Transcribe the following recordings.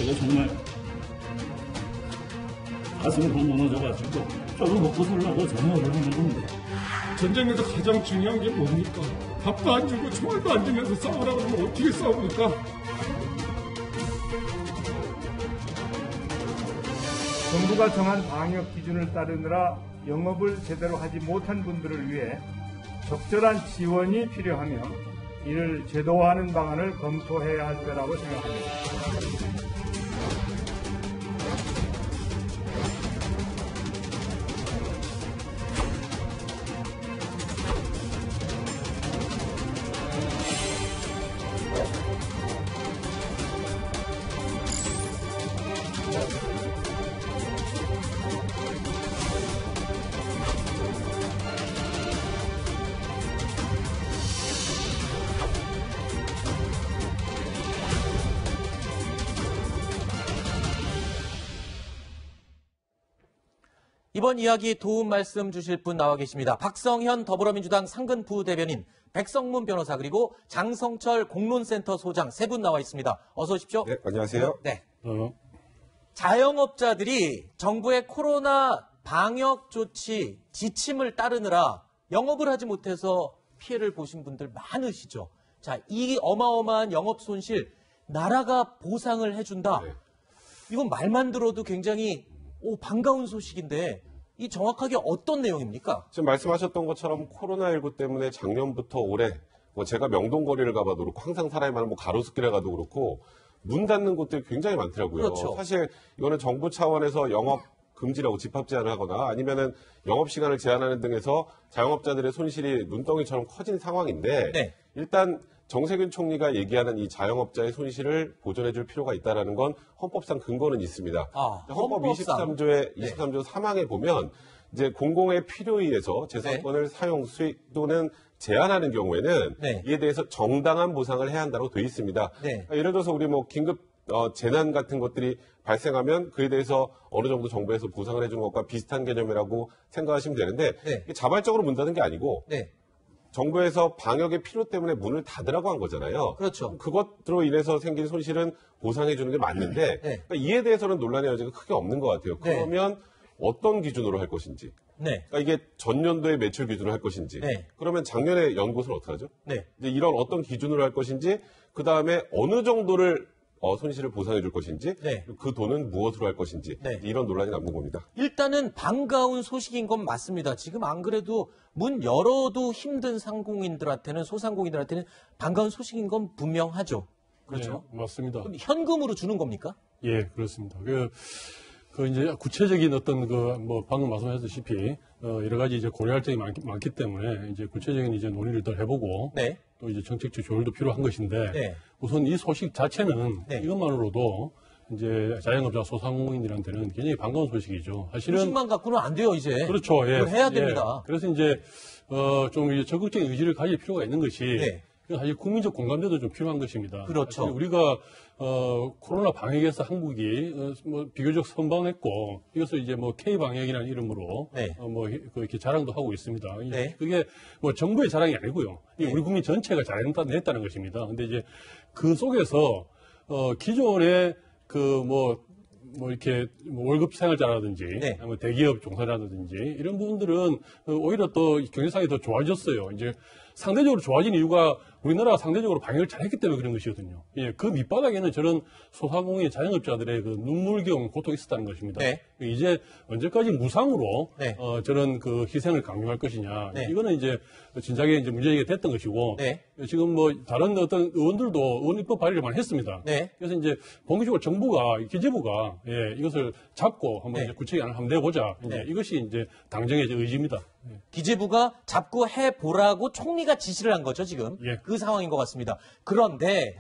제가 정말 가슴이 더 무너져가지고 저도 먹고 살려고 전화를 하는 건데. 전쟁에서 가장 중요한 게 뭡니까? 밥도 안 주고 총알도 안 주면서 싸우라고 하면 어떻게 싸웁니까? 정부가 정한 방역 기준을 따르느라 영업을 제대로 하지 못한 분들을 위해 적절한 지원이 필요하며 이를 제도화하는 방안을 검토해야 할 때라고 생각합니다. 이번 이야기 도움 말씀 주실 분 나와 계십니다. 박성현 더불어민주당 상근 부대변인, 백성문 변호사, 그리고 장성철 공론센터 소장 세 분 나와 있습니다. 어서 오십시오. 네, 안녕하세요. 네. 자영업자들이 정부의 코로나 방역 조치 지침을 따르느라 영업을 하지 못해서 피해를 보신 분들 많으시죠. 자, 이 어마어마한 영업 손실 나라가 보상을 해준다. 네. 이건 말만 들어도 굉장히 반가운 소식인데 이 정확하게 어떤 내용입니까? 지금 말씀하셨던 것처럼 코로나19 때문에 작년부터 올해 제가 명동거리를 가봐도 그렇고 항상 사람이 많은 가로수길에 가도 그렇고 문 닫는 곳들이 굉장히 많더라고요. 그렇죠. 사실 이거는 정부 차원에서 영업 금지라고 집합 제한을 하거나 아니면은 영업 시간을 제한하는 등에서 자영업자들의 손실이 눈덩이처럼 커진 상황인데 네. 일단 정세균 총리가 얘기하는 이 자영업자의 손실을 보전해 줄 필요가 있다는 건 헌법상 근거는 있습니다. 헌법 헌법상. 23조 3항에 보면 이제 공공의 필요에 의해서 재산권을 사용, 수익 또는 제한하는 경우에는 이에 대해서 정당한 보상을 해야 한다고 돼 있습니다. 그러니까 예를 들어서 우리 긴급 재난 같은 것들이 발생하면 그에 대해서 어느 정도 정부에서 보상을 해준 것과 비슷한 개념이라고 생각하시면 되는데 이게 자발적으로 문 닫은 게 아니고 정부에서 방역의 필요 때문에 문을 닫으라고 한 거잖아요. 그렇죠. 그것으로 인해서 생긴 손실은 보상해 주는 게 맞는데 그러니까 이에 대해서는 논란의 여지가 크게 없는 것 같아요. 그러면 어떤 기준으로 할 것인지. 그러니까 이게 전년도의 매출 기준으로 할 것인지. 그러면 작년에 연 곳은 어떻게 하죠? 이제 이런 어떤 기준으로 할 것인지, 그 다음에 어느 정도를 손실을 보상해 줄 것인지, 그 돈은 무엇으로 할 것인지, 이런 논란이 남는 겁니다. 일단은 반가운 소식인 건 맞습니다. 지금 안 그래도 문 열어도 힘든 상공인들한테는, 소상공인들한테는 반가운 소식인 건 분명하죠. 그렇죠? 네, 맞습니다. 그럼 현금으로 주는 겁니까? 예, 그렇습니다. 그 이제 구체적인 어떤 방금 말씀하셨다시피 여러 가지 이제 고려할 점이 많기 때문에 이제 구체적인 이제 논의를 더 해보고 또 이제 정책적 조율도 필요한 것인데 우선 이 소식 자체는 이것만으로도 이제 자영업자 소상공인들한테는 굉장히 반가운 소식이죠. 사실은 소식만 갖고는 안 돼요, 이제. 그렇죠. 예. 그걸 해야 됩니다. 그래서 이제 좀 이제 적극적인 의지를 가질 필요가 있는 것이 사실 국민적 공감대도 좀 필요한 것입니다. 그렇죠. 우리가 코로나 방역에서 한국이 비교적 선방했고 이것을 이제 K 방역이라는 이름으로 이렇게 자랑도 하고 있습니다. 그게 정부의 자랑이 아니고요. 우리 국민 전체가 잘했다는 것입니다. 근데 이제 그 속에서 기존의 이렇게 월급 생활자라든지, 아니면 대기업 종사자라든지, 이런 부분들은 오히려 또 경제상이 더 좋아졌어요. 이제 상대적으로 좋아진 이유가 우리나라가 상대적으로 방역을 잘했기 때문에 그런 것이거든요. 예, 그 밑바닥에는 저런 소상공인 자영업자들의 그 눈물겨운 고통이 있었다는 것입니다. 이제 언제까지 무상으로 저런 희생을 강요할 것이냐, 이거는 이제 진작에 이제 문제제기가 됐던 것이고, 지금 다른 어떤 의원들도 의원 입법 발의를 많이 했습니다. 그래서 이제 본격적으로 정부가, 기재부가 이것을 잡고 한번 이제 구체안을 한번 내보자. 이것이 이제 당정의 의지입니다. 기재부가 잡고 해보라고 총리가 지시를 한 거죠, 지금. 그 상황인 것 같습니다. 그런데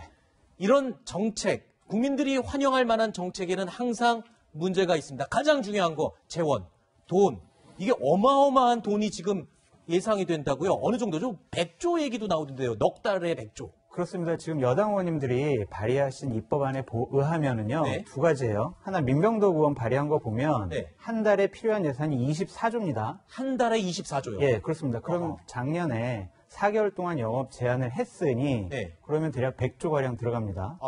이런 정책, 국민들이 환영할 만한 정책에는 항상 문제가 있습니다. 가장 중요한 거, 재원, 돈. 이게 어마어마한 돈이 지금 예상이 된다고요. 어느 정도죠? 100조 얘기도 나오던데요. 넉 달에 100조. 그렇습니다. 지금 여당 의원님들이 발의하신 입법안에 의하면은요, 두 가지예요. 하나, 민병도 의원 발의한 거 보면 한 달에 필요한 예산이 24조입니다. 한 달에 24조요? 예, 그렇습니다. 그럼 작년에 4개월 동안 영업 제한을 했으니 그러면 대략 100조가량 들어갑니다.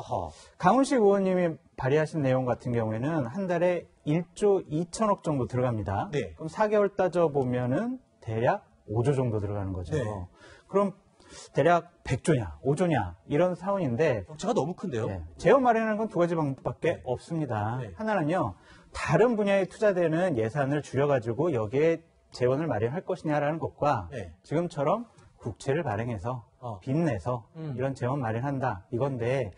강훈식 의원님이 발의하신 내용 같은 경우에는 한 달에 1조 2천억 정도 들어갑니다. 그럼 4개월 따져보면은 대략 5조 정도 들어가는 거죠. 그럼 대략 100조냐, 5조냐 이런 상황인데 격차가 너무 큰데요. 재원 마련하는 건 두 가지 방법밖에 없습니다. 하나는요. 다른 분야에 투자되는 예산을 줄여가지고 여기에 재원을 마련할 것이냐라는 것과 지금처럼 국채를 발행해서 빚내서 이런 재원 마련한다 이건데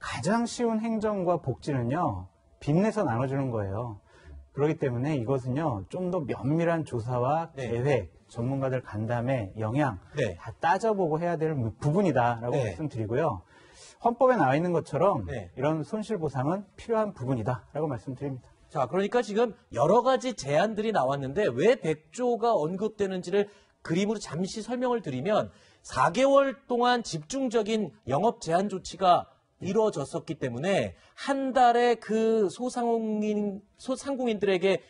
가장 쉬운 행정과 복지는요. 빚내서 나눠주는 거예요. 그렇기 때문에 이것은요. 좀 더 면밀한 조사와 계획, 전문가들 간담회, 영향 다 따져보고 해야 될 부분이다라고 말씀드리고요. 헌법에 나와 있는 것처럼 이런 손실보상은 필요한 부분이다라고 말씀드립니다. 자, 그러니까 지금 여러 가지 제안들이 나왔는데 왜 100조가 언급되는지를 그림으로 잠시 설명을 드리면 4개월 동안 집중적인 영업 제한 조치가 이루어졌었기 때문에 한 달에 그 소상공인들에게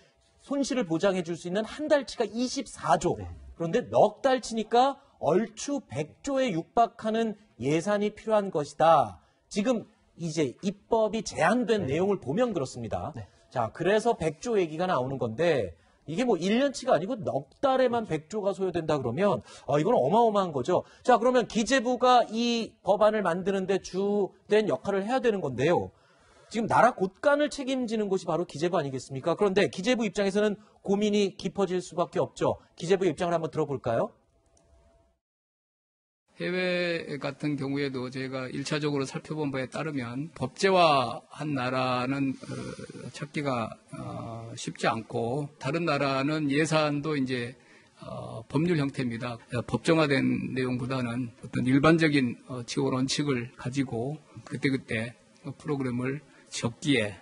손실을 보장해 줄 수 있는 한 달치가 24조. 그런데 넉 달치니까 얼추 100조에 육박하는 예산이 필요한 것이다. 지금 이제 입법이 제한된 내용을 보면 그렇습니다. 자, 그래서 100조 얘기가 나오는 건데 이게 뭐 1년치가 아니고 넉 달에만 100조가 소요된다 그러면 이건 어마어마한 거죠. 자, 그러면 기재부가 이 법안을 만드는데 주된 역할을 해야 되는 건데요. 지금 나라 곳간을 책임지는 곳이 바로 기재부 아니겠습니까? 그런데 기재부 입장에서는 고민이 깊어질 수밖에 없죠. 기재부 입장을 한번 들어볼까요? 해외 같은 경우에도 저희가 1차적으로 살펴본 바에 따르면 법제화한 나라는 찾기가 쉽지 않고 다른 나라는 예산도 이제 법률 형태입니다. 법정화된 내용보다는 어떤 일반적인 지원 원칙을 가지고 그때그때 프로그램을 적기에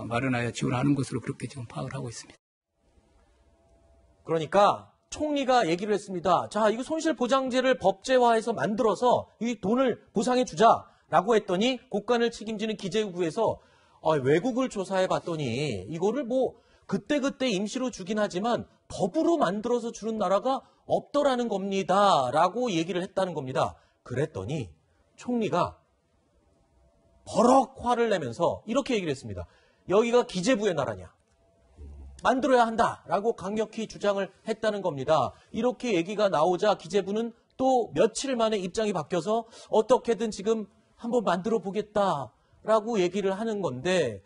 마련하여 지원하는 것으로 그렇게 지금 파악을 하고 있습니다. 그러니까 총리가 얘기를 했습니다. 자, 이거 손실보장제를 법제화해서 만들어서 이 돈을 보상해 주자라고 했더니 곳간을 책임지는 기재부에서 외국을 조사해 봤더니 이거를 뭐 그때그때 임시로 주긴 하지만 법으로 만들어서 주는 나라가 없더라는 겁니다라고 얘기를 했다는 겁니다. 그랬더니 총리가 버럭 화를 내면서 이렇게 얘기를 했습니다. 여기가 기재부의 나라냐? 만들어야 한다라고 강력히 주장을 했다는 겁니다. 이렇게 얘기가 나오자 기재부는 또 며칠 만에 입장이 바뀌어서 어떻게든 지금 한번 만들어 보겠다라고 얘기를 하는 건데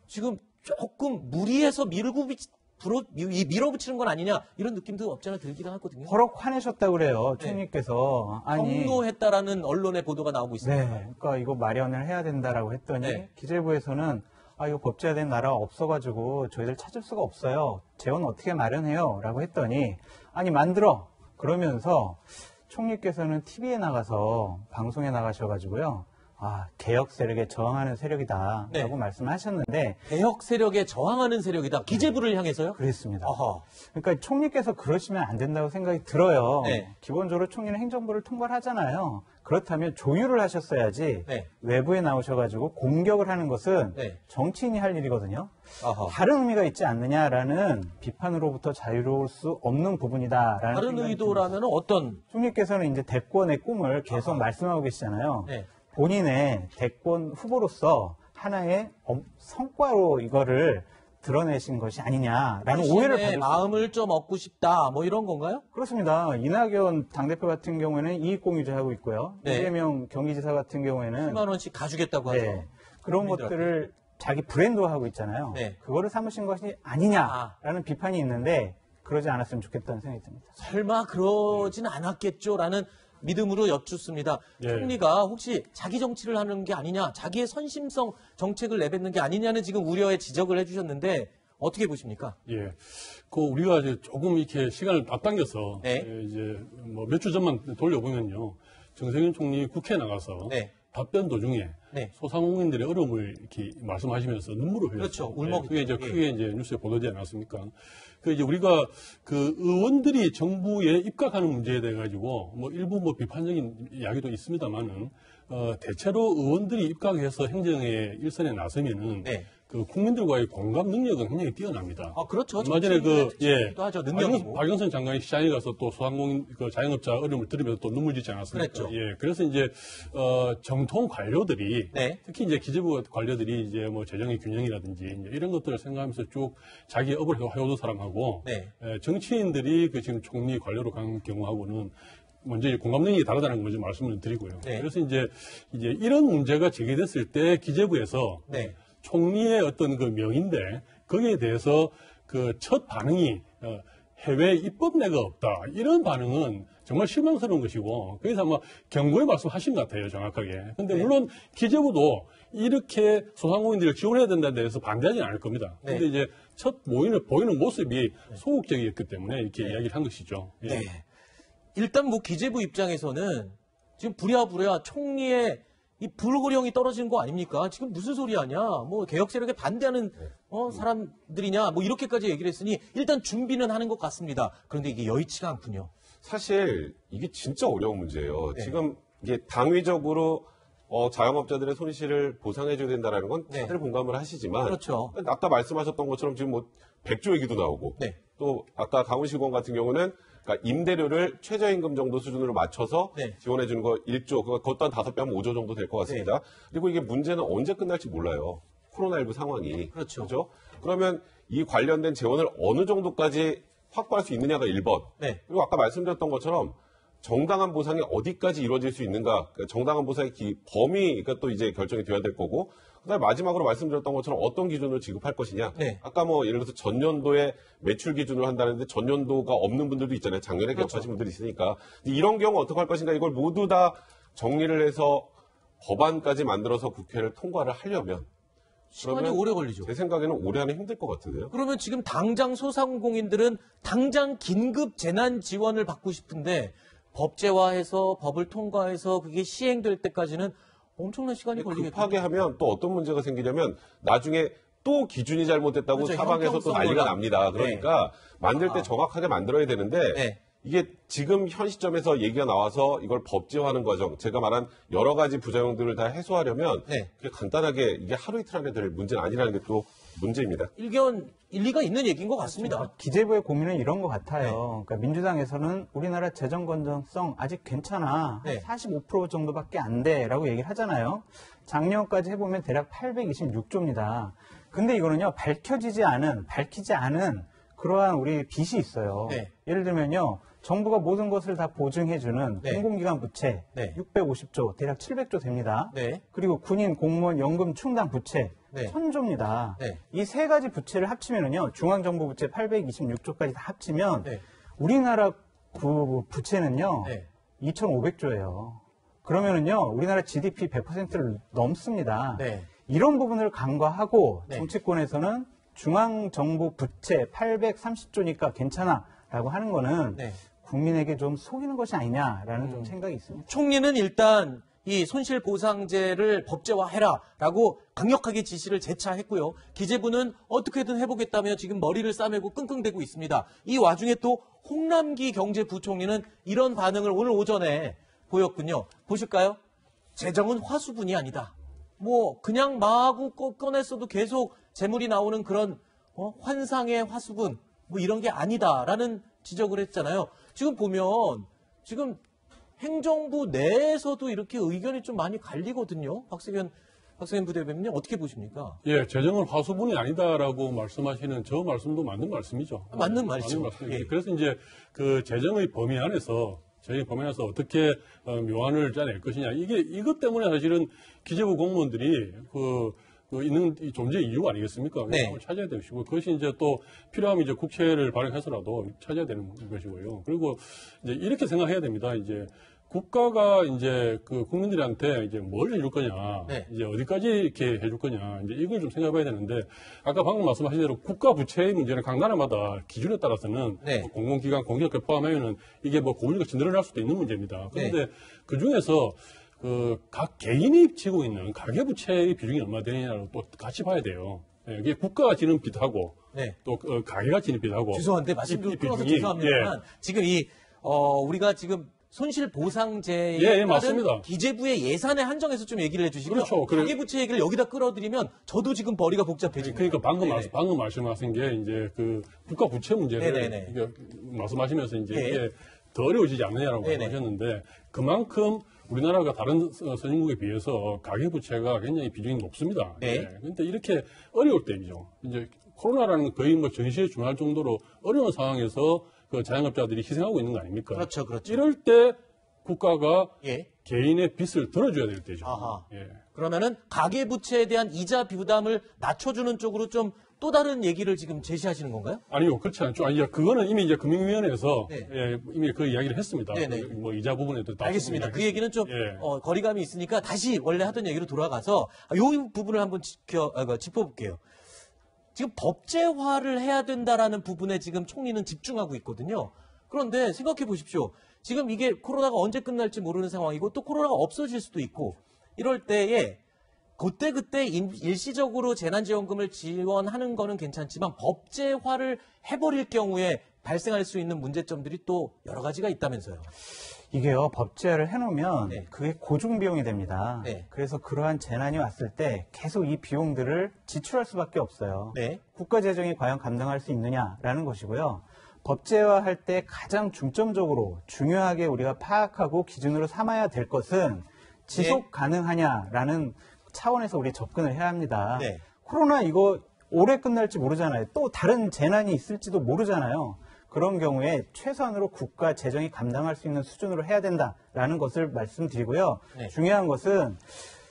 지금 조금 무리해서 밀어붙이는 건 아니냐 이런 느낌도 없지 않아 들기도 하거든요. 버럭 화내셨다고 그래요. 총리께서. 경로했다라는 언론의 보도가 나오고 있습니다. 그러니까 이거 마련을 해야 된다라고 했더니 기재부에서는 이거 법제화된 나라가 없어가지고 저희들 찾을 수가 없어요. 재원 어떻게 마련해요? 라고 했더니 만들어. 그러면서 총리께서는 TV에 나가서 방송에 나가셔가지고요. 개혁 세력에 저항하는 세력이다. 라고 말씀하셨는데. 개혁 세력에 저항하는 세력이다. 기재부를 향해서요? 그랬습니다. 그러니까 총리께서 그러시면 안 된다고 생각이 들어요. 기본적으로 총리는 행정부를 통과를 하잖아요. 그렇다면 조율을 하셨어야지 외부에 나오셔가지고 공격을 하는 것은 정치인이 할 일이거든요. 다른 의미가 있지 않느냐라는 비판으로부터 자유로울 수 없는 부분이다라는 다른 의도라면 어떤? 총리께서는 이제 대권의 꿈을 계속 말씀하고 계시잖아요. 본인의 대권 후보로서 하나의 성과로 이거를 드러내신 것이 아니냐라는 오해를 받을 마음을 좀 얻고 싶다 뭐 이런 건가요? 그렇습니다. 이낙연 당대표 같은 경우에는 이익공유제 하고 있고요. 이재명 경기지사 같은 경우에는 10만 원씩 가주겠다고 하죠. 그런 것들을 자기 브랜드화하고 있잖아요. 그거를 삼으신 것이 아니냐라는 비판이 있는데 그러지 않았으면 좋겠다는 생각이 듭니다. 설마 그러진 않았겠죠라는 믿음으로 여쭙습니다. 총리가 혹시 자기 정치를 하는 게 아니냐, 자기의 선심성 정책을 내뱉는 게 아니냐는 지금 우려에 지적을 해주셨는데 어떻게 보십니까? 우리가 이제 조금 이렇게 시간을 앞당겨서 이제 뭐 몇 주 전만 돌려보면요, 정세균 총리 국회에 나가서 답변 도중에 소상공인들의 어려움을 이렇게 말씀하시면서 눈물을 흘렸어요. 그렇죠. 울먹. 그게 이제 크게 이제 뉴스에 보도되지 않았습니까? 이제 우리가 그 의원들이 정부에 입각하는 문제에 대해 가지고 뭐 일부 뭐 비판적인 이야기도 있습니다만은 대체로 의원들이 입각해서 행정의 일선에 나서면은 그 국민들과의 공감 능력은 굉장히 뛰어납니다. 아, 그렇죠. 얼마 전에 하죠. 능력이고. 박영선 장관이 시장에 가서 또 소상공인 그 자영업자 어려움을 들으면서 또 눈물 짓지 않았습니까? 그랬죠. 예. 그래서 이제 정통 관료들이 네. 특히 이제 기재부 관료들이 이제 뭐 재정의 균형이라든지 이제 이런 것들을 생각하면서 쭉 자기 업을 해오던 사람하고 네. 정치인들이 그 지금 총리 관료로 간 경우하고는 먼저 공감 능력이 다르다는 걸 먼저 말씀을 드리고요. 네. 그래서 이제 이런 문제가 제기됐을 때 기재부에서 네. 총리의 어떤 그 명인데 거기에 대해서 그 첫 반응이 해외 입법례가 없다. 이런 반응은 정말 실망스러운 것이고 거기서 아마 경고의 말씀하신 것 같아요. 정확하게. 근데 네. 물론 기재부도 이렇게 소상공인들을 지원해야 된다는 데서 반대하지는 않을 겁니다. 네. 근데 이제 첫 보이는 모습이 소극적이었기 때문에 이렇게 이야기를 한 것이죠. 예. 네. 일단 뭐 기재부 입장에서는 지금 부랴부랴 총리의 이 불호령이 떨어지는 거 아닙니까? 지금 무슨 소리 하냐? 뭐 개혁 세력에 반대하는 사람들이냐? 뭐 이렇게까지 얘기를 했으니 일단 준비는 하는 것 같습니다. 그런데 이게 여의치가 않군요. 사실 이게 진짜 어려운 문제예요. 네. 지금 이게 당위적으로 자영업자들의 손실을 보상해줘야 된다는 건 네. 다들 공감을 하시지만 그렇죠. 아까 말씀하셨던 것처럼 지금 뭐 100조 얘기도 나오고 네. 또 아까 강훈시공 같은 경우는 그러니까 임대료를 최저임금 정도 수준으로 맞춰서 네. 지원해주는 거 1조, 그것도 한 5배 하면 5조 정도 될 것 같습니다. 네. 그리고 이게 문제는 언제 끝날지 몰라요. 코로나19 상황이. 그렇죠. 그렇죠? 그러면 이 관련된 재원을 어느 정도까지 확보할 수 있느냐가 1번. 네. 그리고 아까 말씀드렸던 것처럼 정당한 보상이 어디까지 이루어질 수 있는가. 그러니까 정당한 보상의 범위가 또 이제 결정이 되어야 될 거고. 그다음에 마지막으로 말씀드렸던 것처럼 어떤 기준으로 지급할 것이냐. 네. 아까 뭐 예를 들어서 전년도에 매출 기준으로 한다는데 전년도가 없는 분들도 있잖아요. 작년에 그렇죠. 개업하신 분들이 있으니까. 이런 경우 어떻게 할 것인가. 이걸 모두 다 정리를 해서 법안까지 만들어서 국회를 통과를 하려면 시간이 오래 걸리죠. 제 생각에는 올해 안에 힘들 것 같은데요. 그러면 지금 당장 소상공인들은 당장 긴급 재난 지원을 받고 싶은데 법제화해서 법을 통과해서 그게 시행될 때까지는 엄청난 시간이 걸리겠죠. 급하게 하면 또 어떤 문제가 생기냐면 나중에 또 기준이 잘못됐다고 그렇죠. 사방에서 또 난리가 납니다. 그러니까 만들 때 정확하게 만들어야 되는데 네. 이게 지금 현 시점에서 얘기가 나와서 이걸 법제화하는 과정, 제가 말한 여러 가지 부작용들을 다 해소하려면 네. 그게 간단하게 이게 하루 이틀 안에 될 문제는 아니라는 게 또 문제입니다. 일리가 있는 얘기인 것 같습니다. 기재부의 고민은 이런 것 같아요. 네. 그러니까 민주당에서는 우리나라 재정 건전성 아직 괜찮아. 네. 45% 정도밖에 안 돼라고 얘기를 하잖아요. 작년까지 해보면 대략 826조입니다. 근데 이거는요, 밝히지 않은 그러한 우리 빚이 있어요. 네. 예를 들면요, 정부가 모든 것을 다 보증해주는 네. 공공기관 부채 네. 650조, 대략 700조 됩니다. 네. 그리고 군인, 공무원, 연금 충당 부채 네. 1000조입니다. 네. 이 세 가지 부채를 합치면은요, 중앙정부 부채 826조까지 다 합치면 네. 우리나라 부채는요, 네. 2,500조예요. 그러면은요, 우리나라 GDP 100%를 넘습니다. 네. 이런 부분을 간과하고 네. 정치권에서는 중앙정부 부채 830조니까 괜찮아라고 하는 거는 네. 국민에게 좀 속이는 것이 아니냐라는 좀 생각이 있습니다. 총리는 일단 이 손실보상제를 법제화해라라고 강력하게 지시를 재차했고요. 기재부는 어떻게든 해보겠다며 지금 머리를 싸매고 끙끙대고 있습니다. 이 와중에 또 홍남기 경제부총리는 이런 반응을 오늘 오전에 보였군요. 보실까요? 재정은 화수분이 아니다. 뭐 그냥 마구 꺼냈어도 계속 재물이 나오는 그런 환상의 화수분 뭐 이런 게 아니다라는 지적을 했잖아요. 지금 보면 지금 행정부 내에서도 이렇게 의견이 좀 많이 갈리거든요. 박세균 부대변인님 어떻게 보십니까? 예, 재정은 화수분이 아니다라고 말씀하시는 저 말씀도 맞는 말씀이죠. 맞는 말이죠. 예. 그래서 이제 그 재정의 범위 안에서 저희 범위 안에서 어떻게 묘안을 짜낼 것이냐. 이것 때문에 사실은 기재부 공무원들이 있는 이 존재 이유가 아니겠습니까? 네. 찾아야 되는 것이고, 그것이 이제 또 필요하면 이제 국채를 발행해서라도 찾아야 되는 것이고요. 그리고 이제 이렇게 생각해야 됩니다. 이제 국가가 이제 그 국민들한테 이제 뭘 해줄 거냐, 네. 이제 어디까지 이렇게 해줄 거냐, 이제 이걸 좀 생각해봐야 되는데, 아까 방금 말씀하신 대로 국가 부채의 문제는 각 나라마다 기준에 따라서는 네. 뭐 공공기관, 공기업을 포함하면은 이게 뭐 고물같이 늘어날 수도 있는 문제입니다. 그런데 네. 그 중에서 각 개인이 지고 있는 가계부채의 비중이 얼마 되느냐를 또 같이 봐야 돼요. 예, 이게 국가가 지는 빚하고 네. 또 가계가 지는 빚하고 죄송한데 말씀 좀 끊어서 비중이, 죄송합니다만 지금 우리가 지금 손실보상제에 예, 따른 맞습니다. 기재부의 예산에 한정해서 좀 얘기를 해주시고요. 그렇죠. 가계부채 얘기를 여기다 끌어들이면 저도 지금 머리가 복잡해집니다. 그러니까 방금 말씀하신 게 이제 그 국가 부채 문제를 그러니까 말씀하시면서 이제 이게 더 어려워지지 않느냐라고 말씀하셨는데 그만큼 우리나라가 다른 선진국에 비해서 가계부채가 굉장히 비중이 높습니다. 그런데 이렇게 어려울 때이죠. 이제 코로나라는 건 거의 뭐 전시에 준할 정도로 어려운 상황에서 그 자영업자들이 희생하고 있는 거 아닙니까? 그렇죠. 이럴 때 국가가 개인의 빚을 들어줘야 될 때죠. 그러면은 가계부채에 대한 이자 부담을 낮춰주는 쪽으로 좀 또 다른 얘기를 지금 제시하시는 건가요? 아니요, 그렇지 않죠. 아니, 그거는 이미 이제 금융위원회에서 이미 그 이야기를 했습니다. 뭐 이자 부분에도 알겠습니다. 그 얘기는 좀 거리감이 있으니까 다시 원래 하던 얘기로 돌아가서 이 부분을 한번 짚어볼게요. 지금 법제화를 해야 된다라는 부분에 지금 총리는 집중하고 있거든요. 그런데 생각해 보십시오. 지금 이게 코로나가 언제 끝날지 모르는 상황이고 또 코로나가 없어질 수도 있고 이럴 때에 그때 일시적으로 재난지원금을 지원하는 거는 괜찮지만 법제화를 해버릴 경우에 발생할 수 있는 문제점들이 또 여러 가지가 있다면서요. 이게요, 법제화를 해놓으면 그게 고중비용이 됩니다. 그래서 그러한 재난이 왔을 때 계속 이 비용들을 지출할 수밖에 없어요. 국가 재정이 과연 감당할 수 있느냐라는 것이고요. 법제화할 때 가장 중점적으로 중요하게 우리가 파악하고 기준으로 삼아야 될 것은 지속 가능하냐라는 차원에서 우리 접근을 해야 합니다. 코로나 이거 올해 끝날지 모르잖아요. 또 다른 재난이 있을지도 모르잖아요. 그런 경우에 최소한으로 국가 재정이 감당할 수 있는 수준으로 해야 된다라는 것을 말씀드리고요. 중요한 것은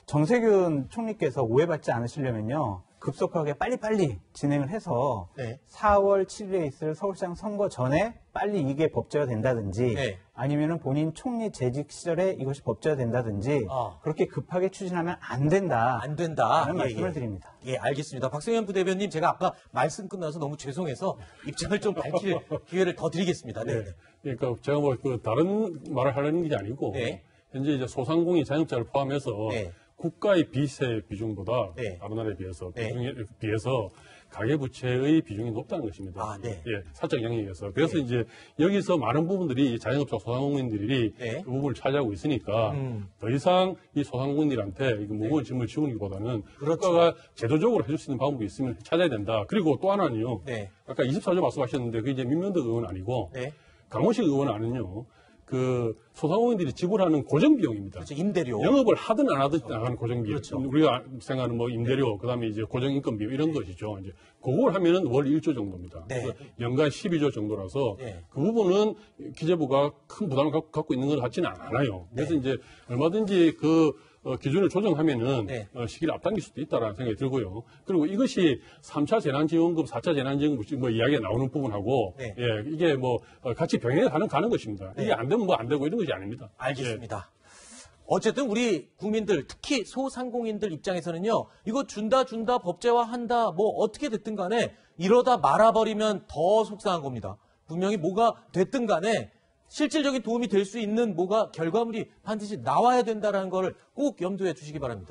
정세균 총리께서 오해받지 않으시려면요. 급속하게 빨리빨리 진행을 해서 4월 7일에 있을 서울시장 선거 전에 빨리 이게 법제화 된다든지 아니면은 본인 총리 재직 시절에 이것이 법제화 된다든지 그렇게 급하게 추진하면 안 된다. 라는 말씀을 드립니다. 알겠습니다. 박성현 부대변인 제가 아까 말씀 끝나서 너무 죄송해서 입장을 좀 밝힐 기회를 더 드리겠습니다. 그러니까 제가 뭐 그 다른 말을 하려는 게 아니고 현재 이제 소상공인 자영업자를 포함해서 국가의 빚의 비중보다 다른 나라에 비해서 가계부채의 비중이 높다는 것입니다. 사적 영역에서. 그래서 이제 여기서 많은 부분들이 자영업자 소상공인들이 그 부분을 차지하고 있으니까 더 이상 이 소상공인들한테 무거운 짐을 지우기보다는 국가가 제도적으로 해줄 수 있는 방법이 있으면 찾아야 된다. 그리고 또 하나는요. 아까 24조 말씀하셨는데 그게 이제 민명덕 의원 아니고 강호식 의원 아는요. 그 소상공인들이 지불하는 고정비용입니다. 그렇죠. 임대료. 영업을 하든 안 하든 나가는 고정비용. 우리가 생각하는 뭐 임대료, 그다음에 이제 고정인건비용 이런 것이죠. 이제 그걸 하면은 월 1조 정도입니다. 그래서 연간 12조 정도라서 그 부분은 기재부가 큰 부담을 갖고 있는 것 같지는 않아요. 그래서 이제 얼마든지 그 기준을 조정하면은 시기를 앞당길 수도 있다라는 생각이 들고요. 그리고 이것이 3차 재난지원금, 4차 재난지원금 뭐 이야기가 나오는 부분하고 이게 뭐 같이 병행해 가는 것입니다. 이게 안 되면 뭐 안 되고 이런 것이 아닙니다. 알겠습니다. 어쨌든 우리 국민들 특히 소상공인들 입장에서는요. 이거 준다 법제화한다 뭐 어떻게 됐든 간에 이러다 말아버리면 더 속상한 겁니다. 분명히 뭐가 됐든 간에 실질적인 도움이 될 수 있는 뭐가 결과물이 반드시 나와야 된다는 걸 꼭 염두에 두시기 바랍니다.